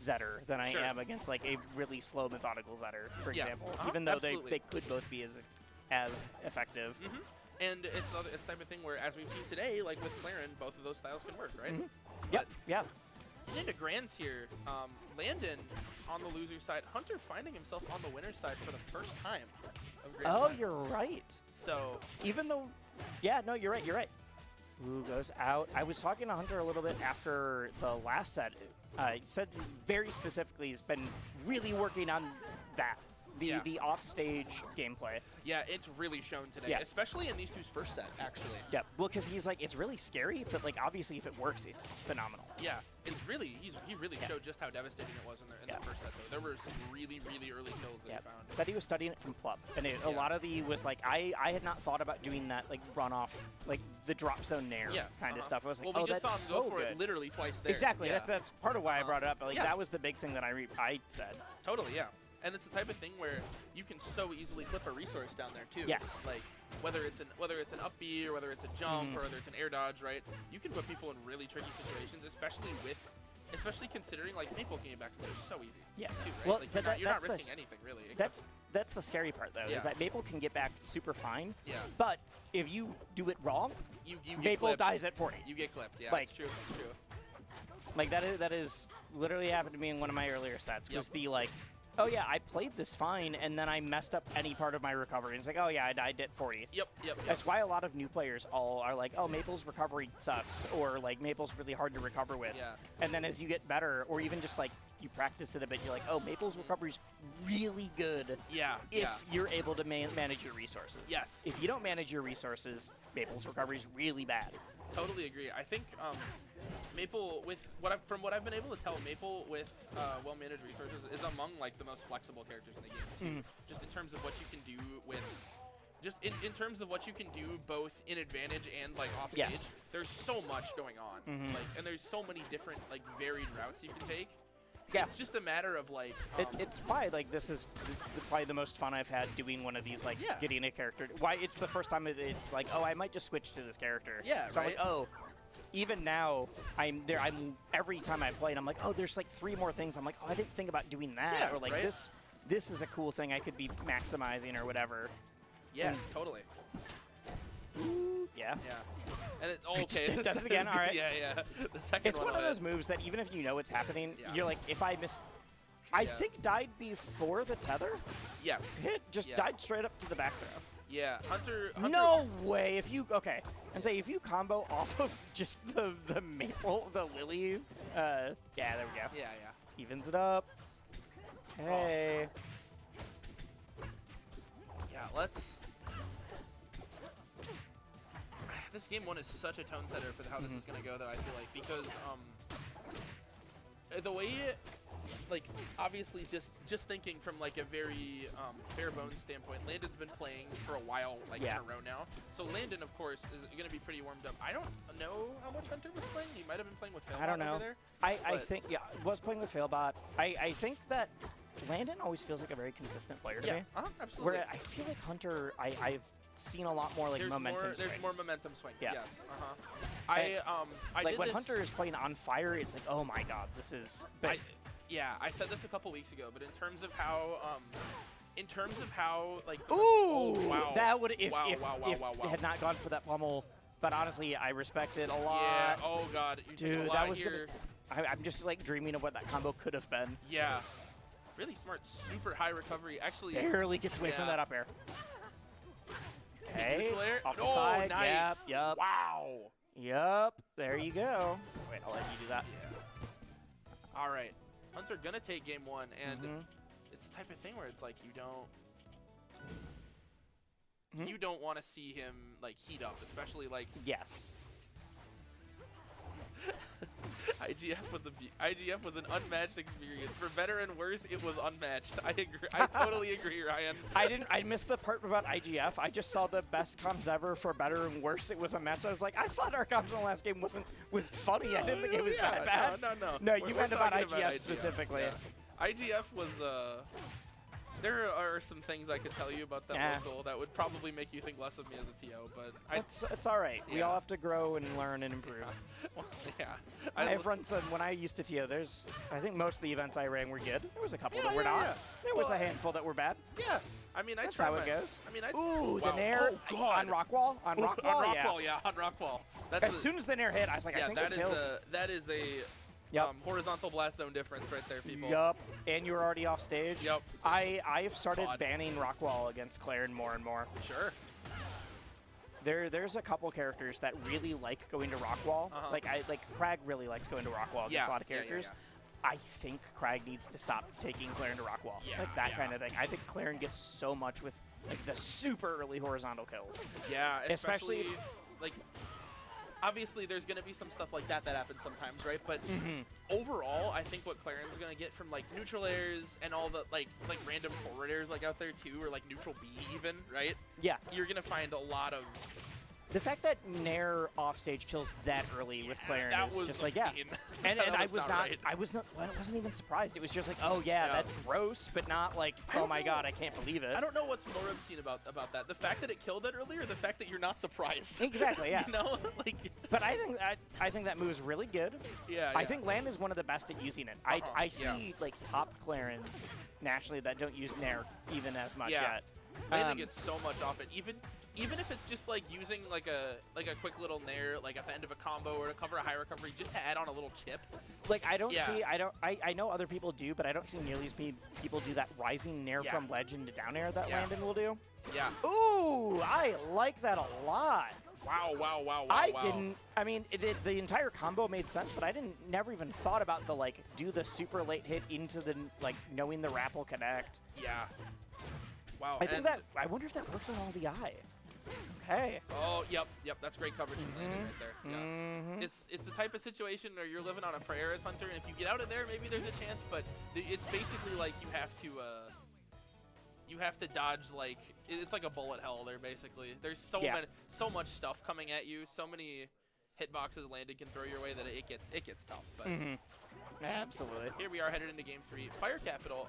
Zetter than I am against like a really slow methodical Zetter, for example. Even though absolutely. they could both be as effective. And it's the type of thing where, as we've seen today, like with Clairen, both of those styles can work, right? Yep. Yeah. Getting into Grands here, Landon on the loser side, Hunter finding himself on the winner's side for the first time of Grand Finals. You're right. So even though, yeah, no, you're right. You're right. Ooh, goes out. I was talking to Hunter a little bit after the last set. He said very specifically he's been really working on that. The off-stage gameplay. Yeah, it's really shown today, especially in these two's first set, actually. Yeah, well, because he's like, it's really scary, but like obviously if it works, it's phenomenal. Yeah, it's really, he really showed just how devastating it was in the first set, though. There were some really, really early kills that he found. Said he was studying it from Plup, and a lot of the was like, I had not thought about doing that, like runoff, like the drop zone nair kind of stuff. I was like, well, we just that's saw him so go for good. it literally twice there. Exactly, that's part of why I brought it up, but like that was the big thing that I said. Totally, yeah. And it's the type of thing where you can so easily clip a resource down there too. Yes. Like whether it's an up B or whether it's a jump or whether it's an air dodge, right? You can put people in really tricky situations, especially considering like Maypul getting back to it is so easy. Yeah. Too, right? Well, like, you're not risking anything really. That's the scary part though, is that Maypul can get back super fine. Yeah. But if you do it wrong, you Maypul dies at 40. You get clipped. Yeah. Like, it's true. It's true. Like that is literally happened to me in one of my earlier sets. Was the like, oh yeah, I played this fine, and then I messed up any part of my recovery. And it's like, oh yeah, I died at 40. Yep. That's why a lot of new players all are like, oh, Maypul's recovery sucks, or like Maypul's really hard to recover with. Yeah. And then as you get better, or even just like you practice it a bit, you're like, oh, Maypul's recovery's really good. Yeah. If you're able to manage your resources. Yes. If you don't manage your resources, Maypul's recovery's really bad. Totally agree. I think Maypul, from what I've been able to tell, Maypul with well-managed resources is among like the most flexible characters in the game. Just in terms of what you can do with, just in terms of what you can do both in advantage and like off stage. There's so much going on, like, and there's so many different like varied routes you can take. Yeah. It's just a matter of like it's why like this is probably the most fun I've had doing one of these, like getting a character. Why it's the first time it's like, oh, I might just switch to this character. Yeah, so right. I'm like, oh, even now I'm every time I play and I'm like, oh, there's like 3 more things. I'm like, oh, I didn't think about doing that, or like this is a cool thing I could be maximizing or whatever. Yeah, totally. Yeah. Yeah. And okay. It does it again. All right. Yeah. The second it's one of those moves that even if you know it's happening, you're like, if I miss. I think died before the tether. Yes. Just died straight up to the back throw. Yeah, Hunter. No way. If you and say if you combo off of just the Maypul, the Lily. Yeah, there we go. Yeah. Evens it up. Hey. Yeah, let's. This game 1 is such a tone setter for how this is gonna go, though. I feel like because the way it, like, obviously just thinking from like a very bare bones standpoint, Landon's been playing for a while, like in a row now. So Landon, of course, is gonna be pretty warmed up. I don't know how much Hunter was playing. He might have been playing with Failbot. I don't know. Over there, I think was playing with Failbot. I think that Landon always feels like a very consistent player to me. Absolutely. Where I feel like Hunter, I've seen a lot more like momentum swings. There's more momentum swings. Yeah. Yes. I like when Hunter is playing on fire, it's like, oh my god, this is. I said this a couple weeks ago, but in terms of how, like. Ooh! Oh, wow. That would if wow. it had not gone for that pummel. But honestly, I respect it a lot. Yeah. Oh god. Dude, that was good. I'm just like dreaming of what that combo could have been. Yeah. Really smart, super high recovery. Actually. Barely gets away from that up air. Okay, off the oh, side. Nice. Yep. Wow. Yep. There you go. Wait, I'll let you do that. Yeah. All right. Hunter gonna take game 1, and it's the type of thing where it's like you don't want to see him like heat up, especially like IGF was an unmatched experience. For better and worse, it was unmatched. I agree. I totally agree, Ryan. I missed the part about IGF. I just saw the best comms ever. For better and worse, it was a match. I was like, I thought our comms in the last game was funny. I didn't think it was that bad. No. No, you meant about IGF specifically. Yeah. IGF was There are some things I could tell you about that local that would probably make you think less of me as a TO, but it's all right. We all have to grow and learn and improve. Well, yeah. I have run some, when I used to TO, I think most of the events I ran were good. There was a couple that were not. Yeah. There was a handful that were bad. Yeah. I mean, That's how it goes. I mean, Ooh, wow. the nair on Rockwall? On Rockwall, on Rockwall, yeah. On Rockwall. As soon as the nair hit, I was like, I think this kills. That is a horizontal blast zone difference right there, people. Yup. And you were already off stage. Yep. I've started banning Rockwall against Clairen more and more. Sure. There's a couple characters that really like going to Rockwall. Like Crag really likes going to Rockwall against a lot of characters. I think Crag needs to stop taking Clairen to Rockwall. Like that kind of thing. I think Clairen gets so much with like the super early horizontal kills. Yeah, especially like obviously there's going to be some stuff like that happens sometimes, right? But overall, I think what Clairen's going to get from like neutral airs and all the like random forward airs like out there too, or like neutral B even, right? Yeah. You're going to find a lot of the fact that Nair offstage kills that early with Clairen is just like, and I wasn't even surprised. It was just like, oh yeah, that's gross, but not like, oh my god, I can't believe it. I don't know what's more obscene about that. The fact that it killed it early, or the fact that you're not surprised. Exactly, yeah. You know, like. But I think that move is really good. Yeah. I think Landon is one of the best at using it. I see like top Clarens nationally that don't use Nair even as much yet. Landon gets so much off it, even if it's just like using like a quick little nair like at the end of a combo or to cover a high recovery just to add on a little chip. Like I know other people do, but I don't see nearly as many people do that rising nair from ledge into down air that Landon will do. Yeah. Ooh, I like that a lot. Wow. I mean, the entire combo made sense, but I never even thought about the like do the super late hit into the like knowing the wrap will connect. Yeah. Wow. I wonder if that works on all DI. Okay. Oh, yep. That's great coverage from Landon right there. Yeah. It's the type of situation where you're living on a prayer as Hunter, and if you get out of there, maybe there's a chance. But it's basically like you have to dodge like it's like a bullet hell there. Basically, there's so much stuff coming at you, so many hitboxes Landon can throw your way that it gets tough. But absolutely. Here we are headed into game 3. Fire Capital.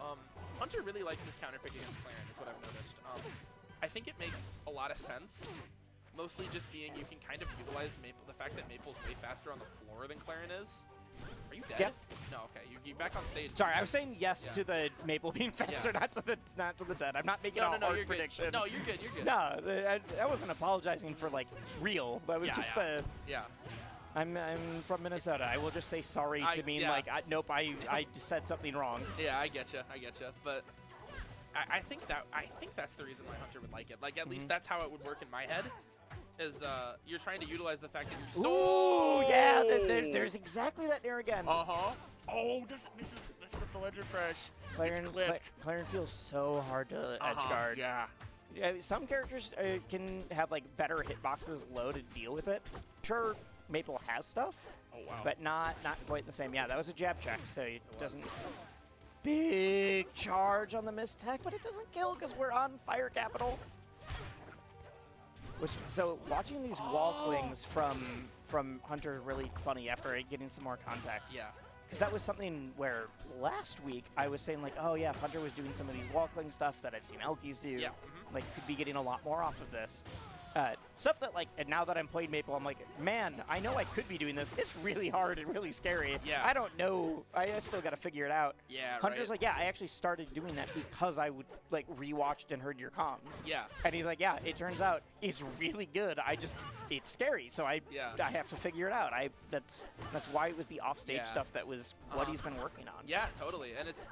Hunter really likes this counter pick against Clairen, is what I've noticed. I think it makes a lot of sense, mostly just being you can kind of utilize the fact that Maypul's way faster on the floor than Clairen is. Are you dead? Yeah. No, okay. You're back on stage. Sorry, I was saying yes to the Maypul being faster, not to the dead. I'm not making a hard prediction. No, you're good. You're good. No, I wasn't apologizing for like real. That was just a. Yeah. I'm from Minnesota. I will just say sorry to mean like nope. I said something wrong. Yeah, I getcha. But I think that's the reason why Hunter would like it. Like at least that's how it would work in my head. Is you're trying to utilize the fact that you're so. Ooh, yeah. There's exactly that there again. Oh, misses with the ledger fresh. Clairen feels so hard to edge guard. Yeah. Some characters can have like better hitboxes low to deal with it. Sure, Maypul has stuff, but not quite the same. Yeah, that was a jab check, so it doesn't. Big charge on the mistech, but it doesn't kill because we're on Fire Capital. So watching these wall clings from Hunter is really funny after getting some more context. Yeah. Because that was something where last week I was saying like, oh yeah, if Hunter was doing some of these wall cling stuff that I've seen Elkies do, like could be getting a lot more off of this. Stuff that like, and now that I'm playing Maypul, I'm like, man, I know I could be doing this. It's really hard and really scary. Yeah. I don't know. I still got to figure it out. Yeah, Hunter's like, yeah, I actually started doing that because I would like rewatched and heard your comms. Yeah. And he's like, yeah, it turns out it's really good. It's scary, so I have to figure it out. That's why it was the offstage stuff that was what he's been working on. Yeah, totally. And it's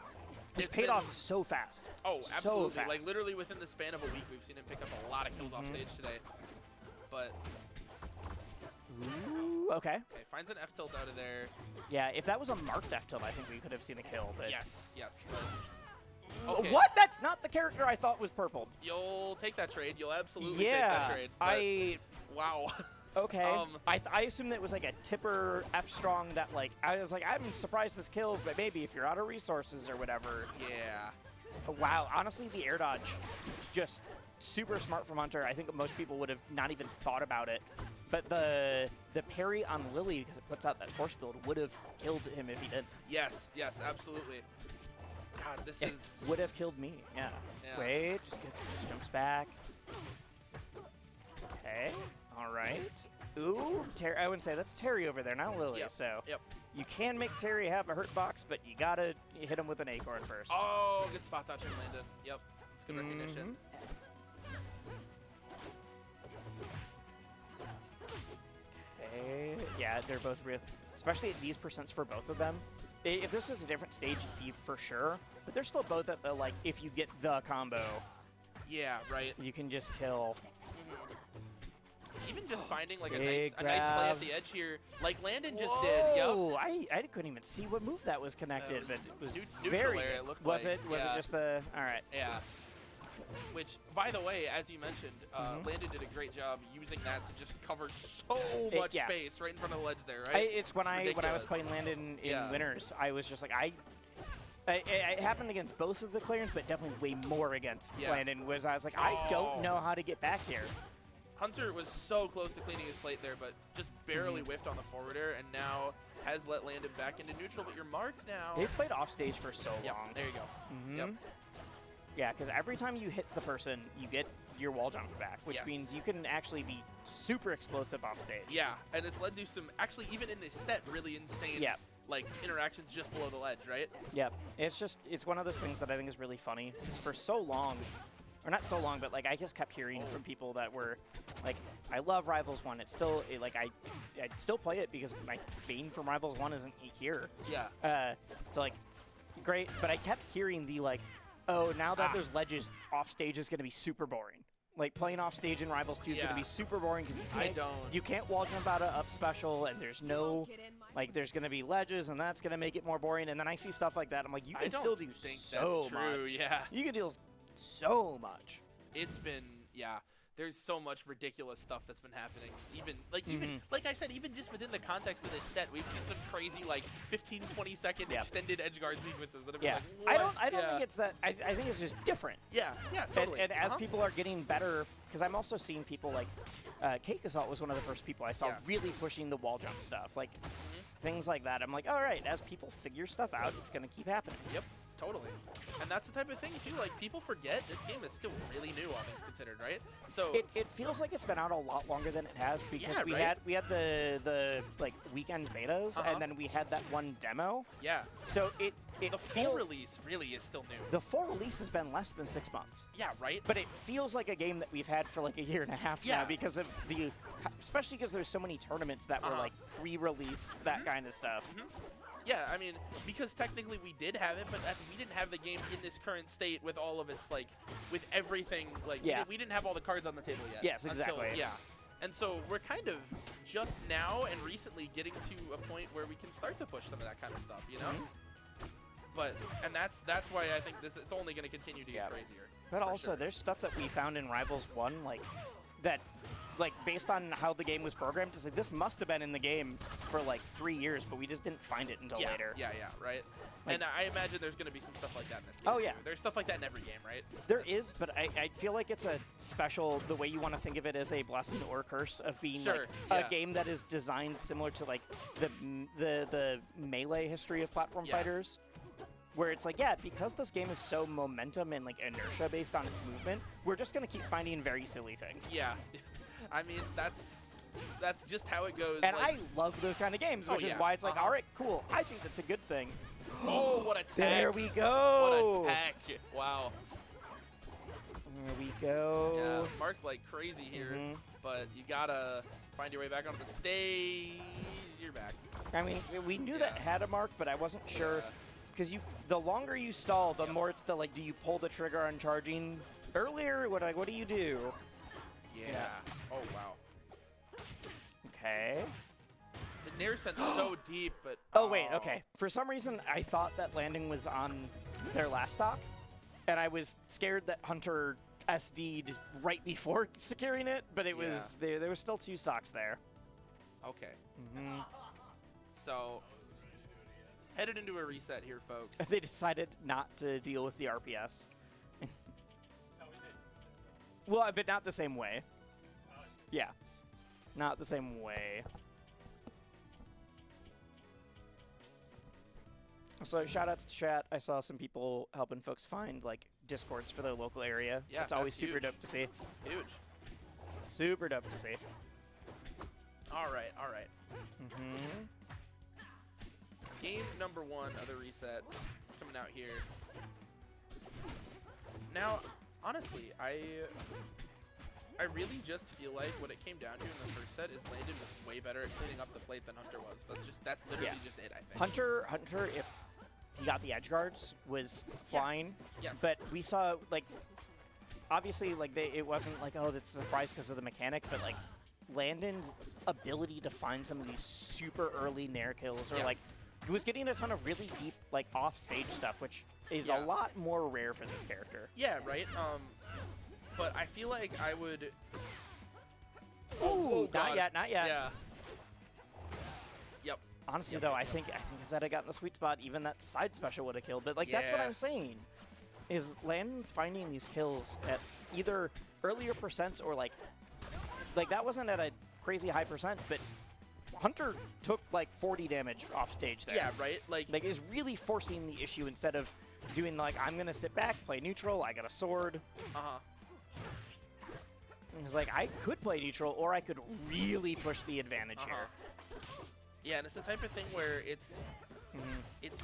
paid off so fast. Oh, absolutely. So fast. Like literally within the span of a week, we've seen him pick up a lot of kills off stage today. But ooh, okay. Finds an F tilt out of there. Yeah, if that was a marked F tilt, I think we could have seen a kill. But yes. But okay. What? That's not the character I thought was purpled. You'll take that trade. You'll absolutely take that trade. Wow. Okay. I assumed that it was like a tipper F strong that like I was like I'm surprised this kills, but maybe if you're out of resources or whatever. Yeah. Wow. Honestly, the air dodge, just super smart from Hunter. I think most people would have not even thought about it. But the parry on Lily, because it puts out that force field, would have killed him if he did. Yes, absolutely. God, this It is... would have killed me. Yeah. Yeah. Wait, just jumps back. Okay. All right. Ooh, Terry. I wouldn't say that's Terry over there, not Lily. Yep. So Yep. you can make Terry have a hurt box, but you gotta hit him with an acorn first. Oh, good spot dodge from Landon. Yep. It's good recognition. Okay. Yeah, they're both real. Especially at these percents for both of them. If this is a different stage, it'd be for sure. But they're still both at the, like, if you get the combo, Yeah, right. you can just kill. Even just finding like a Big nice play grab. at the edge here, like Landon just did. Yep. Oh, I couldn't even see what move that was connected, but it was neutral very air, good. it looked Was like. it? Was it Yeah. just the? All right. Yeah. Which, by the way, as you mentioned, Landon did a great job using that to just cover so much yeah. space right in front of the ledge there, right? It's when I was ridiculous. playing Landon in Yeah. winners, I was just like it happened against both of the Clairens, but definitely way more against Yeah. Landon. I was like, I don't know how to get back here. Hunter was so close to cleaning his plate there, but just barely whiffed on the forward air, and now has let Landon back into neutral, but you're marked now. They've played off stage for so Yep, long. there you go. Yep. Yeah, because every time you hit the person, you get your wall jump back, which Yes. means you can actually be super explosive off stage. Yeah, and it's led to some, actually, even in this set, really insane Yep. like interactions just below the ledge, right? Yep. It's one of those things that I think is really funny. Because for so long, or not so long, but like I just kept hearing from people that were like, I love Rivals 1. It's still, like, I'd still play it because my main from Rivals 1 isn't here. Yeah. So, like, great. But I kept hearing the, like, oh, now that there's ledges, off stage is going to be super boring. Like, playing off stage in Rivals 2 is going to be super boring because you can't wall jump out of up special, and there's no, like, there's going to be ledges, and that's going to make it more boring. And then I see stuff like that. I'm like, you can still do so much. Yeah. You can do so much. It's been, yeah. There's so much ridiculous stuff that's been happening. Even I said, even just within the context of this set, we've seen some crazy like 15, 20 second extended edge guard sequences that have been like, what? I don't think it's that. I think it's just different. Yeah, totally. And as people are getting better, because I'm also seeing people like Cake Assault was one of the first people I saw really pushing the wall jump stuff, like things like that. I'm like, all right, as people figure stuff out, it's gonna keep happening. Yep. Totally. And that's the type of thing, too, like, people forget this game is still really new, all things considered, right? So it feels like it's been out a lot longer than it has because we right? had the like weekend betas and then we had that one demo. Yeah. So the full release really is still new. The full release has been less than 6 months. Yeah, right? But it feels like a game that we've had for like a year and a half now because of especially because there's so many tournaments that were like pre-release, that kind of stuff. Yeah, I mean, because technically we did have it, but we didn't have the game in this current state with all of its, like, with everything, like, we didn't have all the cards on the table yet. Yes, exactly. And so we're kind of just now and recently getting to a point where we can start to push some of that kind of stuff, you know? But, and that's why I think it's only going to continue to get crazier. But also, there's stuff that we found in Rivals 1, like, that, like, based on how the game was programmed, it's like, this must have been in the game for, like, 3 years, but we just didn't find it until later. Yeah, right? Like, and I imagine there's going to be some stuff like that in this game. Oh, yeah. Too. There's stuff like that in every game, right? There is, but I feel like it's a special, the way you want to think of it as a blessing or curse of being, like, a game that is designed similar to, like, the Melee history of platform fighters. Where it's like, because this game is so momentum and, like, inertia based on its movement, we're just going to keep finding very silly things. Yeah. I mean, that's just how it goes. And like, I love those kind of games, which is why it's like, all right, cool. I think that's a good thing. Oh, what a tech. There we go. What a tech. Wow. There we go. Yeah, marked like crazy here, but you got to find your way back onto the stage. You're back. I mean, we knew that had a mark, but I wasn't sure. Because the longer you stall, the more it's the, like, do you pull the trigger on charging earlier? What do you do? Yeah. Oh, wow. Okay. The Nair sent's so deep, but... Oh, wait, okay. For some reason, I thought that landing was on their last stock, and I was scared that Hunter SD'd right before securing it, but it was there was still 2 stocks there. Okay. So... headed into a reset here, folks. They decided not to deal with the RPS. Well, but not the same way. Yeah. Not the same way. So shout outs to chat. I saw some people helping folks find like Discords for their local area. Yeah, it's always that's super huge. dope to see. Huge. Super dope to see. All right, all right. Mm-hmm. Game number 1 of the reset coming out here. Now, honestly, I really just feel like what it came down to in the first set is Landon was way better at cleaning up the plate than Hunter was. That's literally just it, I think. Hunter, if he got the edge guards, was flying. Yes. But we saw, like, obviously, like, it wasn't like, oh, that's a surprise because of the mechanic, but, like, Landon's ability to find some of these super early nair kills, or, like, he was getting a ton of really deep, like, off-stage stuff, which is a lot more rare for this character. Yeah, right? But I feel like I would... Ooh, God. not yet, not yet. Yeah. Yep. Honestly, Yep, though, yep, I yep. think if that had gotten the sweet spot, even that side special would have killed. But, like, that's what Yeah. I'm saying, is Landon's finding these kills at either earlier percents or, like, that wasn't at a crazy high percent, but Hunter took, like, 40 damage off stage there. Yeah, right? Like is really forcing the issue instead of doing, like, I'm going to sit back, play neutral, I got a sword. uh-huh. It's like, I could play neutral, or I could really push the advantage here. Yeah, and it's the type of thing where it's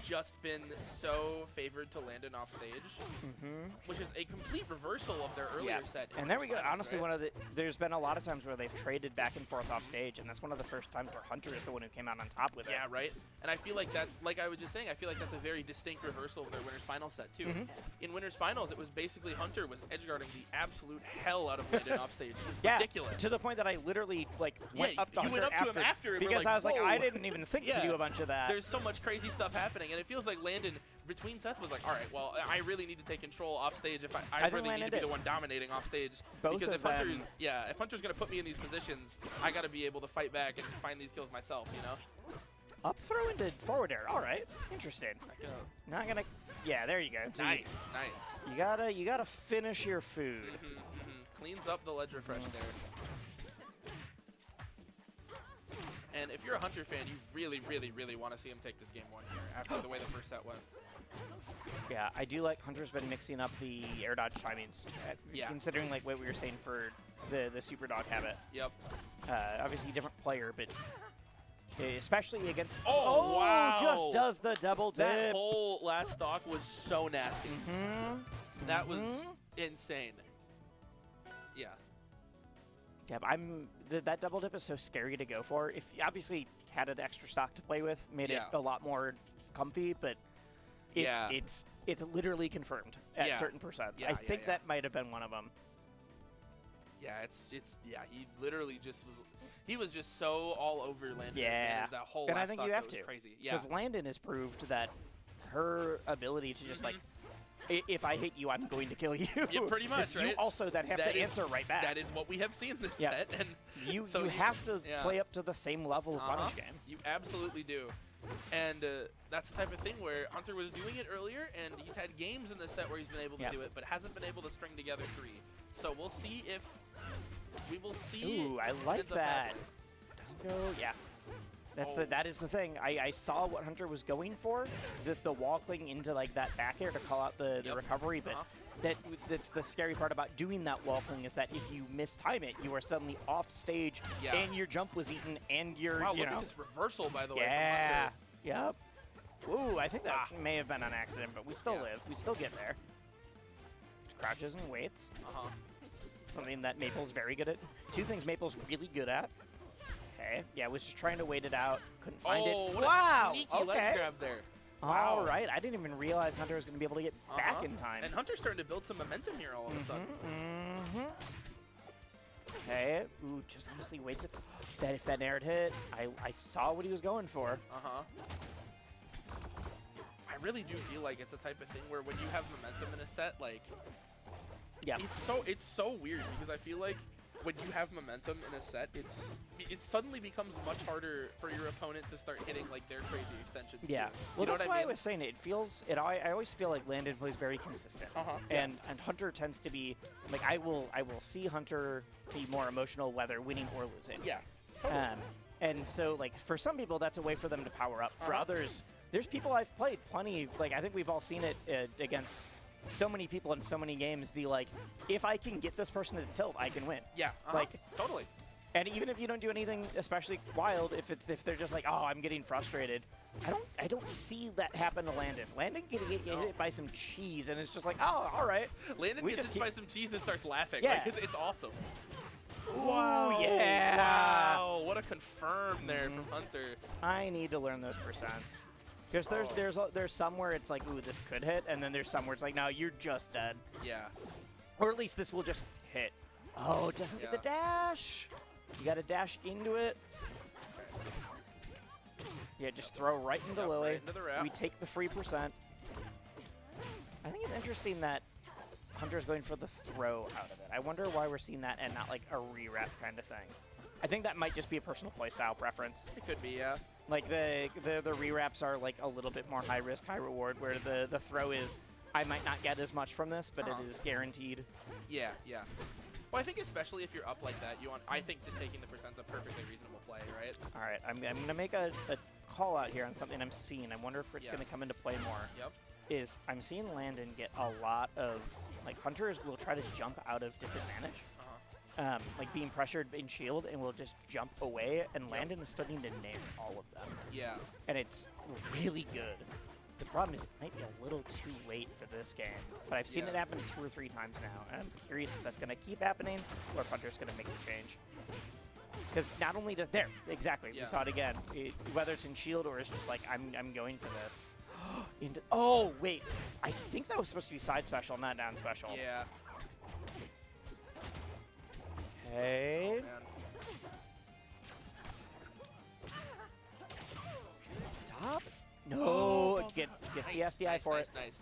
just been so favored to Landon off stage, which is a complete reversal of their earlier set. in And there we those go. finals, Honestly, right? there's been a lot of times where they've traded back and forth off stage, and that's one of the first times where Hunter is the one who came out on top with it. Yeah, right? And I feel like that's, like I was just saying, I feel like that's a very distinct reversal of their Winners Finals set, too. In Winners Finals, it was basically Hunter was edgeguarding the absolute hell out of Landon off stage. It was ridiculous. To the point that I literally, like, went up to you Hunter went up to him after and were because like, I was like, "Whoa." I didn't even think to do a bunch of that. There's so much crazy stuff happening, and it feels like Landon, between sets, was like, all right, well, I really need to take control off stage if I think really need Landon to be did. the one dominating off stage. Both because of if them. Hunter's going to put me in these positions, I got to be able to fight back and find these kills myself, you know? Up throw into forward air. All right, interesting. Not gonna. Yeah, there you go. So Nice, nice. You gotta finish your food. Cleans up the ledge refresh there. And if you're a Hunter fan, you really, really, really want to see him take this game 1 here after the way the first set went. Yeah, I do like Hunter's been mixing up the air dodge timings. Considering like what we were saying for the super dog habit. Yep. Obviously different player, but especially against. Oh, wow! Just does the double dip. That whole last stock was so nasty. That was insane. Yeah. Yeah, that double dip is so scary to go for. If you obviously had an extra stock to play with, made it a lot more comfy, but it's literally confirmed at certain percents. I think that might have been one of them. Yeah, he literally just was just so all over Landon. Yeah, that whole and last I think stock, you have that was to, crazy. Yeah, because Landon has proved that her ability to just like, if I hit you, I'm going to kill you. Yeah, pretty much, right? You also then have to answer right back. That is what we have seen this set, and you so have to play up to the same level of punish game. You absolutely do. And that's the type of thing where Hunter was doing it earlier, and he's had games in this set where he's been able to do it, but hasn't been able to string together 3. So we'll see if we will see. Ooh, I like that. Doesn't go. Yeah. That is the thing. I saw what Hunter was going for, the wall cling into like that back air to call out the recovery, but that's the scary part about doing that wall cling is that if you mistime it, you are suddenly off stage and your jump was eaten and you're look at this reversal, by the way. Yeah. Yep. Ooh, I think that may have been an accident, but we still live. We still get there. Crouches and waits. Something that Maypul's very good at. 2 things Maypul's really good at. Okay. Yeah, was just trying to wait it out. Couldn't find it. What wow. a sneaky ledge grab there. Wow. All right. I didn't even realize Hunter was going to be able to get back in time. And Hunter's starting to build some momentum here all of a sudden. Okay. Ooh, just honestly waits it. That if that nair hit, I saw what he was going for. I really do feel like it's a type of thing where when you have momentum in a set, like, it's so weird because I feel like when you have momentum in a set, it suddenly becomes much harder for your opponent to start hitting like their crazy extensions. Yeah, too. well, You know that's what why I mean? was saying it feels. I always feel like Landon plays very consistent, and Hunter tends to be like I will see Hunter be more emotional whether winning or losing. Yeah. Totally. And so like for some people that's a way for them to power up. For others, there's people I've played plenty. Like I think we've all seen it against so many people in so many games. The like, if I can get this person to tilt, I can win. Yeah. Like totally. And even if you don't do anything especially wild, if they're just like, oh, I'm getting frustrated, I don't see that happen to Landon. Landon can get hit by some cheese, and it's just like, oh, all right. Landon gets hit by some cheese and starts laughing. Yeah. Like, it's awesome. Wow, yeah. Wow, what a confirm there from Hunter. I need to learn those percents. Because there's some where it's like, ooh, this could hit, and then there's some where it's like, no, you're just dead. Yeah. Or at least this will just hit. Oh, it doesn't get the dash. You got to dash into it. Yeah, just throw right into Lily. Right into the wrap. We take the free percent. I think it's interesting that Hunter's going for the throw out of it. I wonder why we're seeing that and not like a re-rep kind of thing. I think that might just be a personal playstyle preference. It could be, yeah. Like the re-wraps are like a little bit more high risk, high reward, where the throw is, I might not get as much from this, but it is guaranteed. Yeah, yeah. Well, I think especially if you're up like that, I think just taking the percent's a perfectly reasonable play, right? All right, I'm going to make a call out here on something I'm seeing. I wonder if it's going to come into play more. Yep. I'm seeing Landon get a lot of, like, hunters will try to jump out of disadvantage. Like being pressured in shield, and will just jump away, and Landon is starting to nail all of them. Yeah. And it's really good. The problem is it might be a little too late for this game, but I've seen it happen 2 or 3 times now, and I'm curious if that's going to keep happening, or if Hunter's going to make the change. Because not only does we saw it again, whether it's in shield or it's just like, I'm going for this. Oh, wait, I think that was supposed to be side special, not down special. Yeah. Okay. Stop. No, gets the SDI for it. Nice.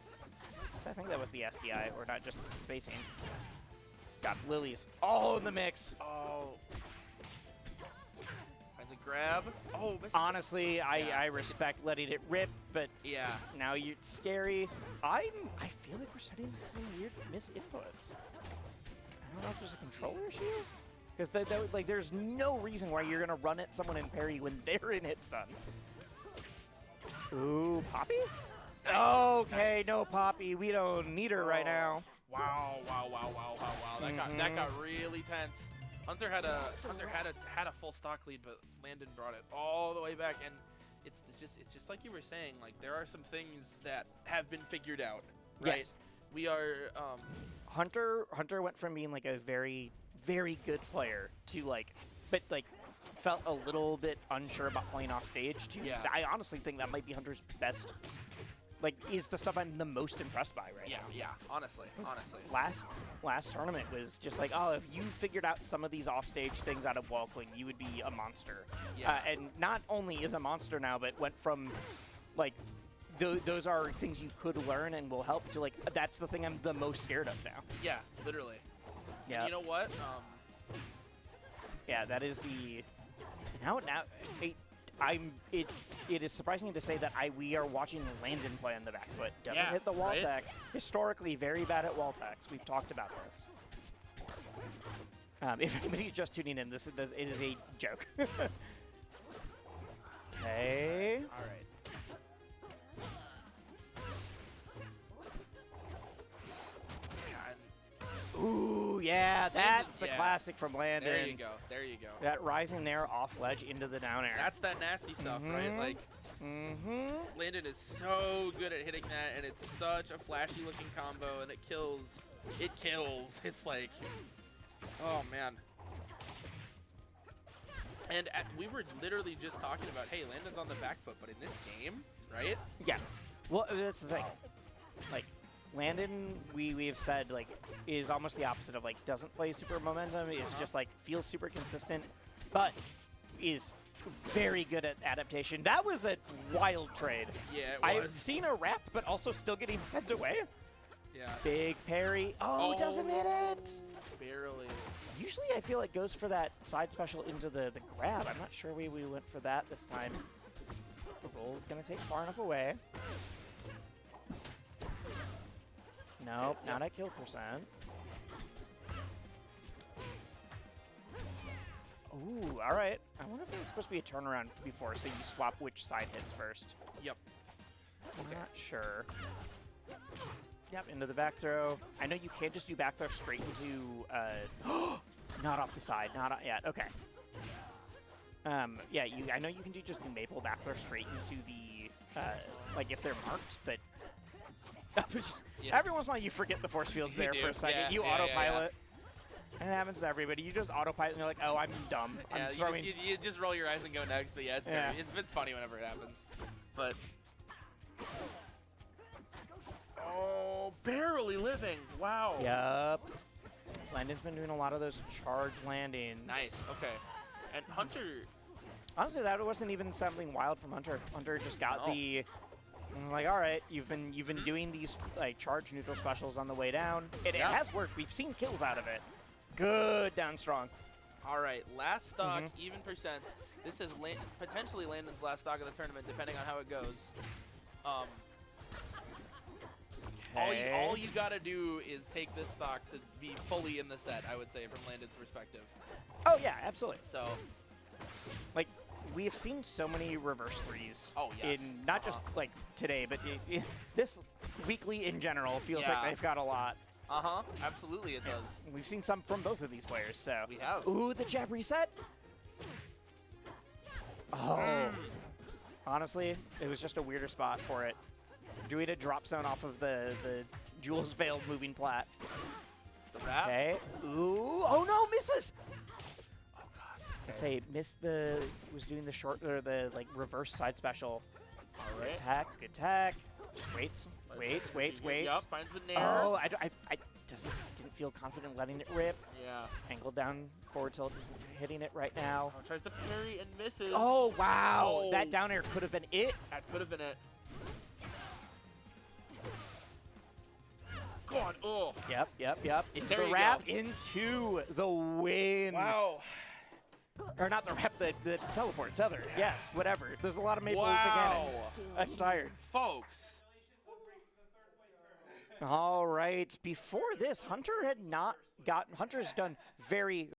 So I think that was the SDI, or not just spacing. Got Lily's all in the mix. Oh. Finds a grab. Oh, honestly, I respect letting it rip, but now it's scary. I feel like we're starting to see some weird misinputs. I don't know if there's a controller issue. Because like, there's no reason why you're gonna run at someone in parry when they're in hit stun. Ooh, Poppy? Okay, no Poppy. We don't need her right now. Wow. That got really tense. Hunter had a full stock lead, but Landon brought it all the way back, and it's just like you were saying. Like, there are some things that have been figured out, right? Yes. We are Hunter went from being like a very, very good player to like, but like felt a little bit unsure about playing off stage to I honestly think that might be Hunter's best, like, is the stuff I'm the most impressed by right now. Yeah, honestly. Last tournament was just like, oh, if you figured out some of these offstage things out of wall cling, you would be a monster. And not only is a monster now, but went from like those are things you could learn and will help to like, that's the thing I'm the most scared of now. Yeah, literally. Yeah. And you know what? Yeah, that is the it is surprising to say that we are watching Landon play on the back foot. Doesn't hit the wall tech. Historically, very bad at wall techs. We've talked about this. If anybody's just tuning in, it is a joke. Okay. All right. Ooh, yeah, that's the classic from Landon. There you go. That rising air off ledge into the down air. That's that nasty stuff, right? Like, Landon is so good at hitting that, and it's such a flashy looking combo, and it kills. It kills. It's like, oh man. And we were literally just talking about, hey, Landon's on the back foot, but in this game, right? Yeah. Well, that's the thing. Like, Landon, we've said, like, is almost the opposite of, like, doesn't play super momentum. Is just, like, feels super consistent, but is very good at adaptation. That was a wild trade. Yeah, it was. I've seen a wrap, but also still getting sent away. Yeah. Big parry. Oh, doesn't hit it. Barely. Usually I feel like goes for that side special into the grab. I'm not sure we went for that this time. The roll is going to take far enough away. Nope, not at kill percent. Ooh, all right. I wonder if it's supposed to be a turnaround before, so you swap which side hits first. Yep. Okay. Not sure. Yep, into the back throw. I know you can't just do back throw straight into, not off the side, not yet. Okay. Yeah, I know you can do just Maypul back throw straight into the, like if they're marked, but every once in a while you forget the force field's there for a second. Yeah, you yeah, autopilot. It happens to everybody. You just autopilot and you're like, oh, I'm dumb. I'm Yeah, throwing. you just roll your eyes and go next, but yeah, it's funny whenever it happens. But oh, barely living. Wow. Yep. Landon's been doing a lot of those charge landings. Nice. Okay. And Hunter. Honestly, that wasn't even something wild from Hunter. Hunter just got the. Like, all right, you've been doing these like charge neutral specials on the way down. It has worked. We've seen kills out of it. Good down strong. All right, last stock, even percents. This is potentially Landon's last stock of the tournament, depending on how it goes. All you gotta do is take this stock to be fully in the set, I would say, from Landon's perspective. Oh yeah, absolutely. So, like, we have seen so many reverse threes. Oh yes. In not just like today, but this weekly in general feels like they've got a lot. Absolutely it does. We've seen some from both of these players, so. We have. Ooh, the jab reset. Oh. Honestly, it was just a weirder spot for it. Doing a drop zone off of the Jules Veiled moving plat. The wrap. Okay. Ooh. Oh no, misses. Oh god. I'd say missed the. Was doing the short or the like reverse side special. All right. Attack. Good attack. Just waits. Yup, finds the nair. Oh, I didn't feel confident letting it rip. Yeah. Angle down forward tilt, hitting it right now. Oh, tries to parry and misses. Oh wow, Oh. that down air could have been it. That could have been it. God, oh. Yep. Into There the you wrap, go. into the win. Wow. Or not the wrap, the teleport, tether. Yes, whatever. There's a lot of Maypul Wow. mechanics. I'm tired. Folks. All right. Before this, Hunter's done very